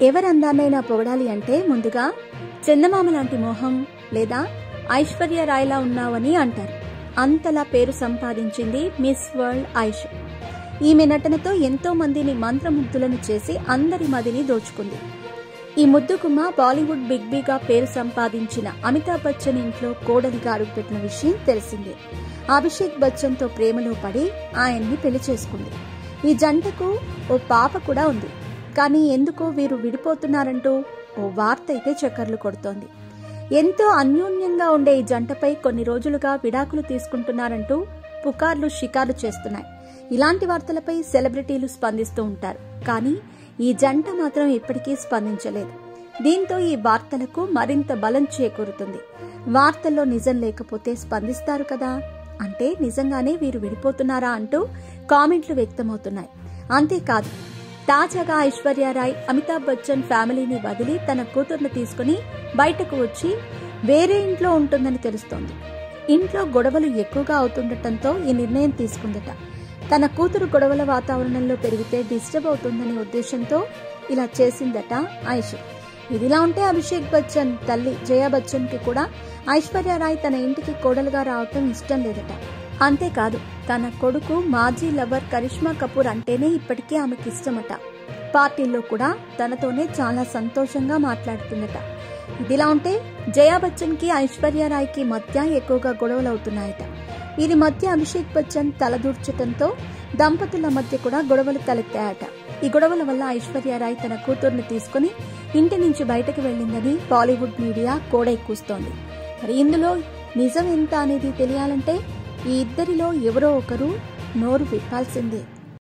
ఎవరి అందాన్నైనా పొగడాలి అంటే ముందుగా చందమామ లాంటి మొహం లేదా ఐశ్వర్య రాయ్లా ఉన్నావని అంటారు. అంతలా పేరు సంపాదించింది మిస్ వరల్డ్ ఐష్. ఈమె నటనతో ఎంతో మందిని మంత్రముగ్ధులను చేసి అందరి మదిని దోచుకుంది. ఈ ముద్దుగుమ్మ బాలీవుడ్ బిగ్ బీగా పేరు సంపాదించిన అమితాబ్ బచ్చన్ ఇంట్లో కోడలిగా అడుగుపెట్టిన విషయం తెలిసిందే. అభిషేక్ బచ్చన్ తో ప్రేమలో పడి ఆయన్ని పెళ్లి చేసుకుంది. ఈ జంటకు ఓ పాప కూడా ఉంది. కానీ ఎందుకో వీరు విడిపోతున్నారంటూ ఓ వార్త అయితే చక్కర్లు కొడుతోంది. ఎంతో అన్యోన్యంగా ఉండే ఈ జంటపై కొన్ని రోజులుగా విడాకులు తీసుకుంటున్నారంటూ పుకార్లు షికార్లు చేస్తున్నాయి. ఇలాంటి వార్తలపై సెలబ్రిటీలు స్పందిస్తూ ఉంటారు. కానీ ఈ జంట మాత్రం ఇప్పటికీ స్పందించలేదు. దీంతో ఈ వార్తలకు మరింత బలం చేకూరుతుంది. వార్తల్లో నిజం లేకపోతే స్పందిస్తారు కదా, అంటే నిజంగానే వీరు విడిపోతున్నారా అంటూ కామెంట్లు వ్యక్తమవుతున్నాయి. అంతేకాదు, తాజాగా ఐశ్వర్య రాయ్ అమితాబ్ బచ్చన్ ఫ్యామిలీని వదిలి తన కూతుర్ని తీసుకుని బయటకు వచ్చి వేరే ఇంట్లో ఉంటుందని తెలుస్తోంది. ఇంట్లో గొడవలు ఎక్కువగా అవుతుండటంతో ఈ నిర్ణయం తీసుకుందట. తన కూతురు గొడవల వాతావరణంలో పెరిగితే డిస్టర్బ్ అవుతుందనే ఉద్దేశంతో ఇలా చేసిందట ఐష్. ఇదిలా ఉంటే అభిషేక్ బచ్చన్ తల్లి జయా బచ్చన్ కి కూడా ఐశ్వర్య రాయ్ తన ఇంటికి కోడలుగా రావటం ఇష్టం లేదట. అంతేకాదు, తన కొడుకు మాజీ లవర్ కరిష్మా కపూర్ అంటేనే ఇప్పటికీ ఆమెకి ఇష్టమట. పార్టీల్లో కూడా తనతోనే చాలా సంతోషంగా మాట్లాడుతుందట. ఇదిలా ఉంటే జయా బచ్చన్ కి ఐశ్వర్య రాయ్ కి మధ్య ఎక్కువగా గొడవలు అవుతున్నాయట. వీరి మధ్య అభిషేక్ బచ్చన్ తలదూర్చటంతో దంపతుల మధ్య కూడా గొడవలు తలెత్తాయట. ఈ గొడవల వల్ల ఐశ్వర్య రాయ్ తన కూతుర్ని తీసుకుని ఇంటి నుంచి బయటకు వెళ్లిందని బాలీవుడ్ మీడియా కోడై కూస్తోంది. మరి ఇందులో నిజం ఎంత అనేది తెలియాలంటే ఈ ఇద్దరిలో ఎవరో ఒకరు నోరు విప్పాల్సిందే.